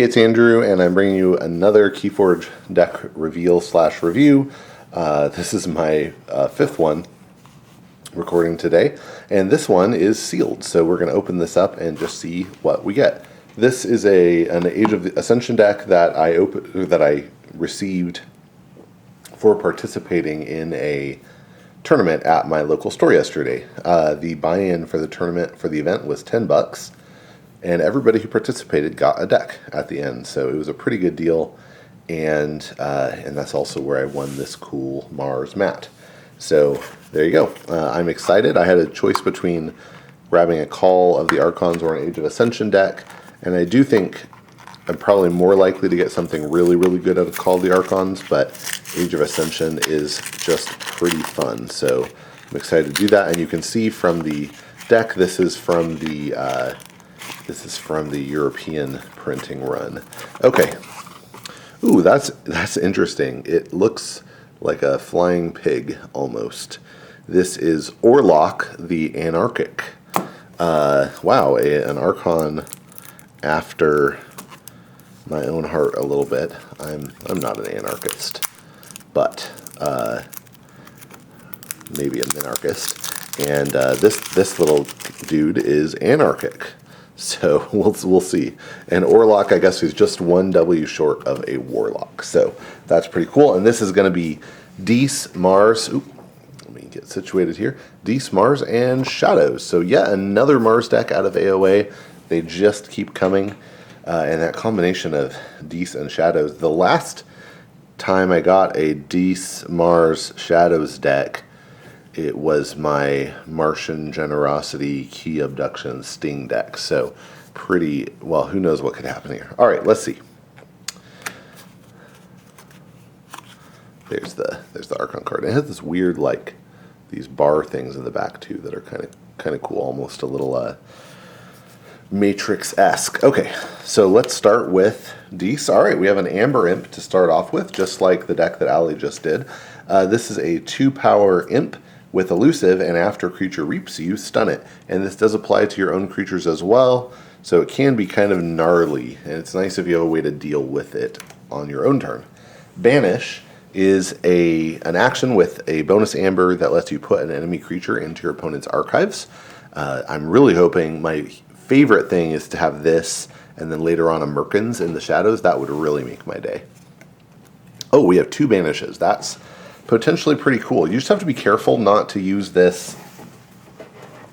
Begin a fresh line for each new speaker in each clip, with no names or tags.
It's Andrew, and I'm bringing you another Keyforge deck reveal/review. This is my fifth one recording today, and this one is sealed. So we're going to open this up and just see what we get. This is an Age of Ascension deck that I received for participating in a tournament at my local store yesterday. The buy-in for the tournament for the event was $10. And everybody who participated got a deck at the end, so it was a pretty good deal. And that's also where I won this cool Mars mat. So there you go. I'm excited. I had a choice between grabbing a Call of the Archons or an Age of Ascension deck, and I do think I'm probably more likely to get something really, really good out of Call of the Archons, but Age of Ascension is just pretty fun. So I'm excited to do that. And you can see from the deck, this is from the European printing run. Okay. Ooh, that's interesting. It looks like a flying pig almost. This is Orlok the Anarchic. Wow, an Archon after my own heart a little bit. I'm not an anarchist, but maybe a minarchist. And this little dude is anarchic. So we'll see. And Orlok, I guess, is just one W short of a Warlock. So that's pretty cool. And this is going to be Dees, Mars. Oop, let me get situated here. Dees, Mars, and Shadows. So yet another Mars deck out of AOA. They just keep coming. And that combination of Dees and Shadows. The last time I got a Dees, Mars, Shadows deck, it was my Martian Generosity, Key Abduction, Sting deck. So pretty, well, who knows what could happen here. All right, let's see. There's the Archon card. It has this weird, like, these bar things in the back too that are kind of cool, almost a little Matrix-esque. Okay, so let's start with Dees. All right, we have an Amber Imp to start off with, just like the deck that Ali just did. This is a 2-power Imp with elusive, and after a creature reaps you, stun it. And this does apply to your own creatures as well, so it can be kind of gnarly, and it's nice if you have a way to deal with it on your own turn. Banish is an action with a bonus amber that lets you put an enemy creature into your opponent's archives. I'm really hoping, my favorite thing is to have this, and then later on a Merkins in the Shadows. That would really make my day. Oh, we have 2 banishes. That's potentially pretty cool. You just have to be careful not to use this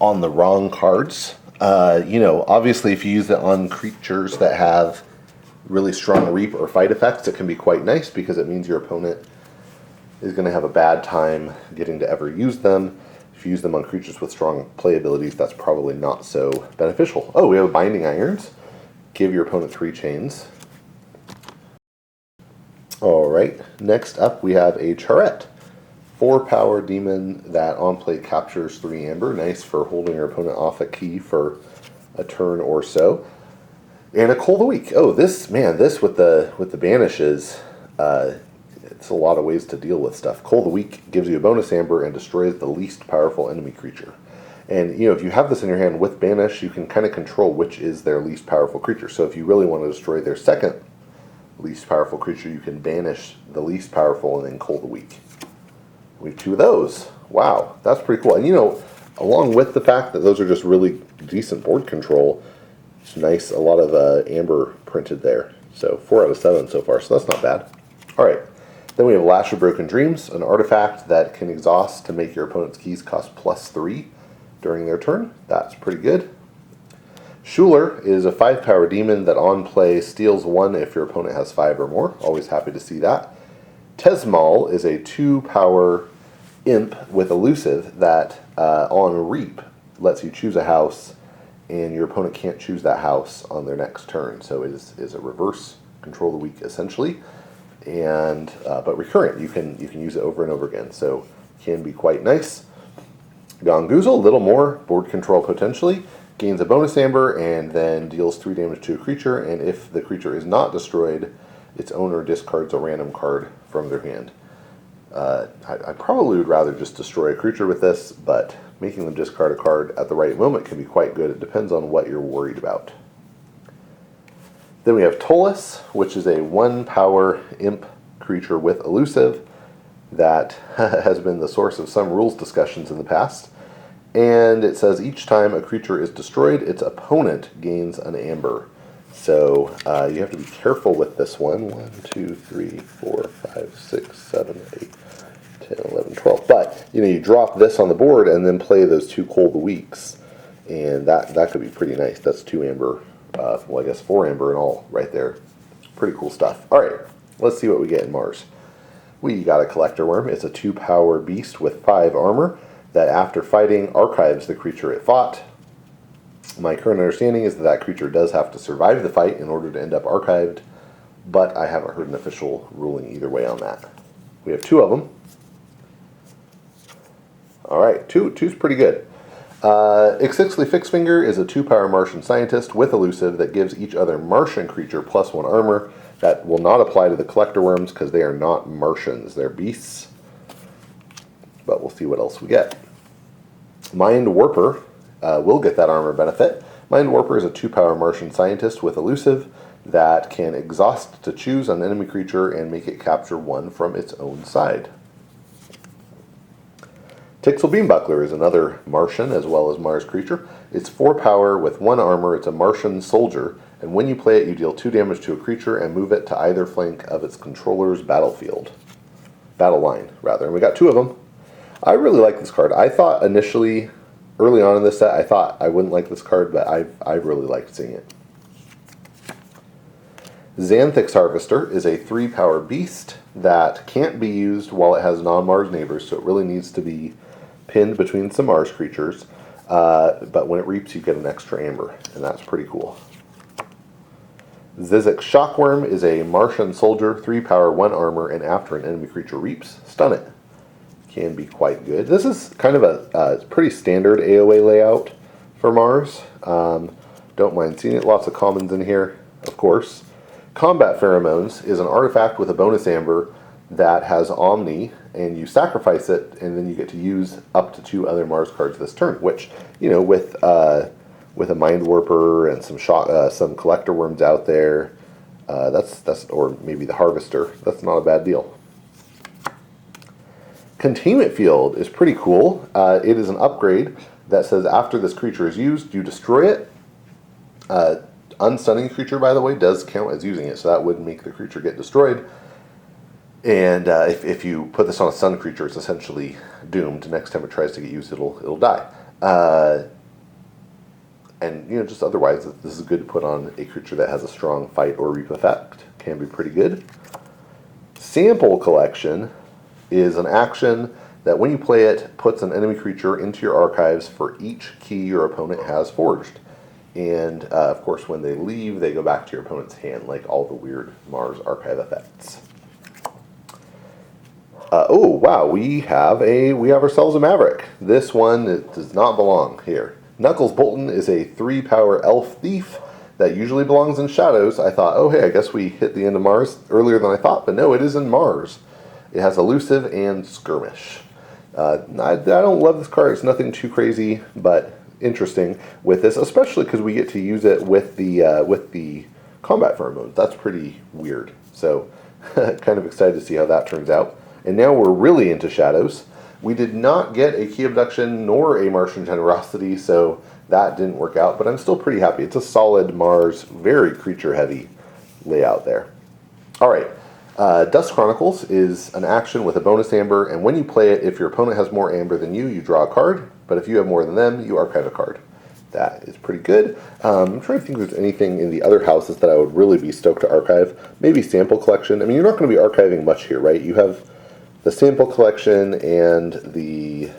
on the wrong cards. Obviously if you use it on creatures that have really strong reap or fight effects, it can be quite nice because it means your opponent is going to have a bad time getting to ever use them. If you use them on creatures with strong play abilities, that's probably not so beneficial. Oh, we have Binding Irons. Give your opponent 3 chains. Alright, next up we have a Charette. 4-power demon that on play captures 3 amber. Nice for holding your opponent off a key for a turn or so. And a Cold Week. Oh, this with the banishes, it's a lot of ways to deal with stuff. Cold Week gives you a bonus amber and destroys the least powerful enemy creature. And if you have this in your hand with banish, you can kind of control which is their least powerful creature. So if you really want to destroy their second least powerful creature, you can banish the least powerful and then Cold Week. We have 2 of those. Wow, that's pretty cool. And along with the fact that those are just really decent board control, it's nice, a lot of amber printed there. So 4 out of 7 so far, so that's not bad. All right, then we have Lash of Broken Dreams, an artifact that can exhaust to make your opponent's keys cost +3 during their turn. That's pretty good. Schuler is a 5-power demon that on play steals 1 if your opponent has 5 or more. Always happy to see that. Tesmal is a 2-power imp with elusive that on reap lets you choose a house, and your opponent can't choose that house on their next turn. So it is a reverse Control the Weak essentially, and but recurrent. You can use it over and over again. So can be quite nice. Gongoozle, a little more board control potentially. Gains a bonus amber and then deals 3 damage to a creature, and if the creature is not destroyed, its owner discards a random card from their hand. I probably would rather just destroy a creature with this, but making them discard a card at the right moment can be quite good. It depends on what you're worried about. Then we have Tolus, which is a 1-power imp creature with elusive that has been the source of some rules discussions in the past. And it says each time a creature is destroyed, its opponent gains an amber. So you have to be careful with this one. 1, 2, 3, 4, 5, 6, 7, 8, 10, 11, 12. But you drop this on the board and then play those 2 Cold Weeks. And that could be pretty nice. That's 2 amber. Well, I guess 4 amber in all right there. Pretty cool stuff. All right, let's see what we get in Mars. We got a Collector Worm. It's a 2-power beast with 5 armor that after fighting archives the creature it fought. My current understanding is that creature does have to survive the fight in order to end up archived, but I haven't heard an official ruling either way on that. We have 2 of them. All right, two's pretty good. Ixixli Fixfinger is a 2-power Martian scientist with elusive that gives each other Martian creature +1 armor. That will not apply to the Collector Worms because they are not Martians. They're beasts. But we'll see what else we get. Mind Warper will get that armor benefit. Mind Warper is a 2-power Martian scientist with elusive that can exhaust to choose an enemy creature and make it capture 1 from its own side. Tixel Beambuckler is another Martian as well as Mars creature. It's 4-power with 1 armor. It's a Martian soldier, and when you play it, you deal 2 damage to a creature and move it to either flank of its controller's battle line, rather. And we got 2 of them. I really like this card. I thought initially, early on in this set, I thought I wouldn't like this card, but I really liked seeing it. Xanthix Harvester is a 3-power beast that can't be used while it has non-Mars neighbors, so it really needs to be pinned between some Mars creatures. But when it reaps, you get an extra amber, and that's pretty cool. Zizix Shockworm is a Martian soldier, 3-power, 1 armor, and after an enemy creature reaps, stun it. Can be quite good. This is kind of a pretty standard AOA layout for Mars. Don't mind seeing it. Lots of commons in here, of course. Combat Pheromones is an artifact with a bonus amber that has Omni, and you sacrifice it, and then you get to use up to 2 other Mars cards this turn, which, with a Mind Warper and some Collector Worms out there, or maybe the Harvester, that's not a bad deal. Containment Field is pretty cool. It is an upgrade that says after this creature is used, you destroy it. Unstunning creature, by the way, does count as using it, so that would make the creature get destroyed. And if you put this on a stun creature, it's essentially doomed. Next time it tries to get used, it'll die. And just otherwise, this is good to put on a creature that has a strong fight or reap effect. Can be pretty good. Sample Collection is an action that when you play it, puts an enemy creature into your archives for each key your opponent has forged. And, of course, when they leave, they go back to your opponent's hand, like all the weird Mars archive effects. Oh, wow, we have ourselves a Maverick. This one does not belong here. Knuckles Bolton is a 3-power elf thief that usually belongs in Shadows. I thought, oh, hey, I guess we hit the end of Mars earlier than I thought, but no, it is in Mars. It has Elusive and Skirmish. I don't love this card. It's nothing too crazy, but interesting with this, especially because we get to use it with the combat pheromones. That's pretty weird. So kind of excited to see how that turns out. And now we're really into Shadows. We did not get a Key Abduction nor a Martian Generosity, so that didn't work out, but I'm still pretty happy. It's a solid Mars, very creature-heavy layout there. All right, Dust Chronicles is an action with a bonus amber, and when you play it, if your opponent has more amber than you, you draw a card, but if you have more than them, you archive a card. That is pretty good. I'm trying to think if there's anything in the other houses that I would really be stoked to archive. Maybe Sample Collection. I mean, you're not going to be archiving much here, right? You have the Sample Collection and the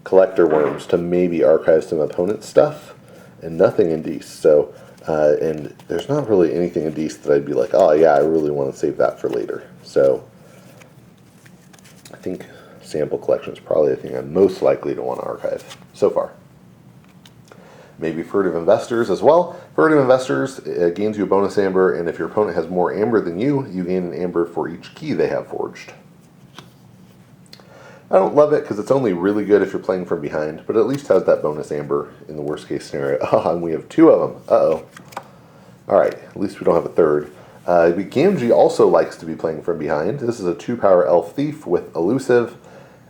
Collector Worms to maybe archive some opponent stuff, and nothing in Deist. So, and there's not really anything in Deist that I'd be like, oh yeah, I really want to save that for later. So, I think Sample Collection is probably the thing I'm most likely to want to archive so far. Maybe Furtive Investors as well. Furtive Investors gains you a bonus amber, and if your opponent has more amber than you, you gain an amber for each key they have forged. I don't love it because it's only really good if you're playing from behind, but at least has that bonus amber in the worst case scenario. Oh, and we have 2 of them. Uh-oh. Alright, at least we don't have a third. Gamgee also likes to be playing from behind. This is a 2-power Elf Thief with Elusive.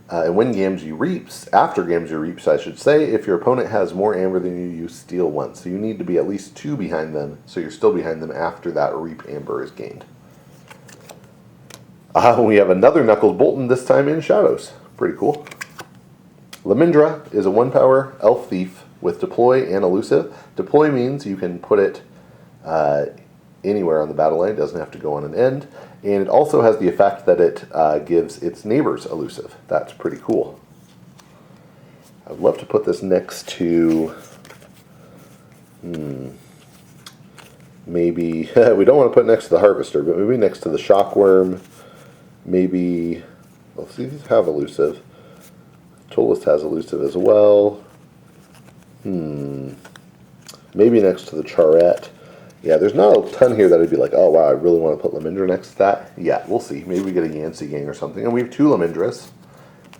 And when Gamgee reaps, after Gamgee reaps I should say, if your opponent has more amber than you steal 1. So you need to be at least 2 behind them, so you're still behind them after that reap amber is gained. We have another Knuckles Bolton, this time in Shadows. Pretty cool. Lamindra is a 1-power Elf Thief with Deploy and Elusive. Deploy means you can put it anywhere on the battle line. It doesn't have to go on an end. And it also has the effect that it gives its neighbors Elusive. That's pretty cool. I'd love to put this next to... maybe... we don't want to put next to the Harvester, but maybe next to the Shockworm. Maybe... Well, see, these have Elusive. Tolus has Elusive as well. Maybe next to the Charette. Yeah, there's not a ton here that I'd be like, oh wow, I really want to put Lamindra next to that. Yeah, we'll see. Maybe we get a Yancey gang or something. And we have 2 Lamindras.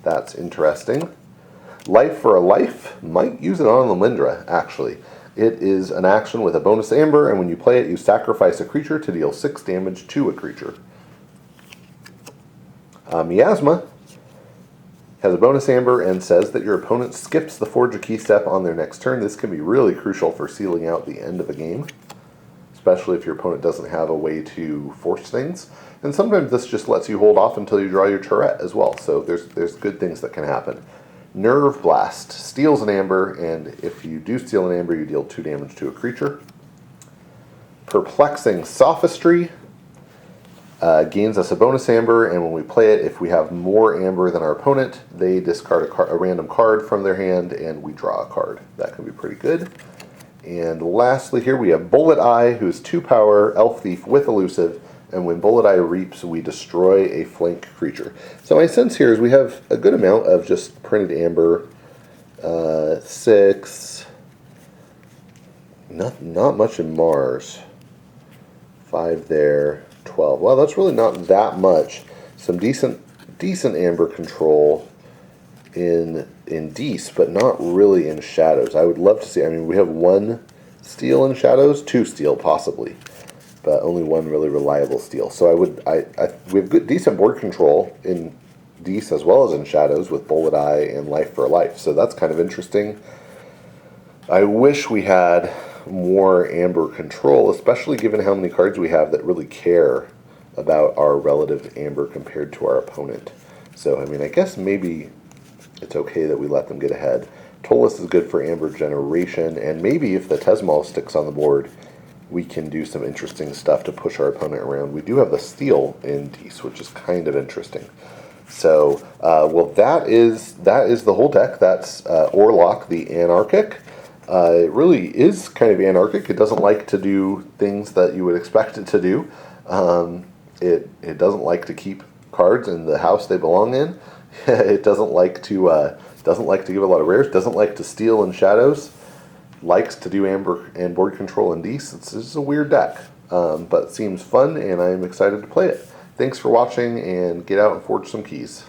That's interesting. Life for a Life. Might use it on Lamindra, actually. It is an action with a bonus amber, and when you play it, you sacrifice a creature to deal 6 damage to a creature. Miasma has a bonus amber and says that your opponent skips the Forge a Key step on their next turn. This can be really crucial for sealing out the end of a game, especially if your opponent doesn't have a way to force things. And sometimes this just lets you hold off until you draw your Charette as well, so there's good things that can happen. Nerve Blast steals an amber, and if you do steal an amber, you deal 2 damage to a creature. Perplexing Sophistry gains us a bonus amber, and when we play it, if we have more amber than our opponent, they discard a random card from their hand, and we draw a card. That can be pretty good. And lastly here we have Bullet Eye, who's 2-power Elf Thief with Elusive, and when Bullet Eye reaps, we destroy a flank creature. So my sense here is we have a good amount of just printed amber. 6. Not much in Mars. 5 there. 12. Well, that's really not that much. Some decent amber control in Dees, but not really in Shadows. I would love to see. I mean, we have 1 steal in Shadows, 2 steal possibly, but only 1 really reliable steal. So we have good decent board control in Dees as well as in Shadows with Bullet Eye and Life for a Life. So that's kind of interesting. I wish we had more amber control, especially given how many cards we have that really care about our relative amber compared to our opponent. So, I mean, I guess maybe it's okay that we let them get ahead. Tolus is good for amber generation, and maybe if the Tesmal sticks on the board, we can do some interesting stuff to push our opponent around. We do have the steal in Dees, which is kind of interesting. So, well, that is the whole deck. That's Orlok, the Anarchic. It really is kind of anarchic. It doesn't like to do things that you would expect it to do. It doesn't like to keep cards in the house they belong in. It doesn't like to give a lot of rares. Doesn't like to steal in Shadows. Likes to do amber and board control in Dees. It's a weird deck, but it seems fun, and I'm excited to play it. Thanks for watching, and get out and forge some keys.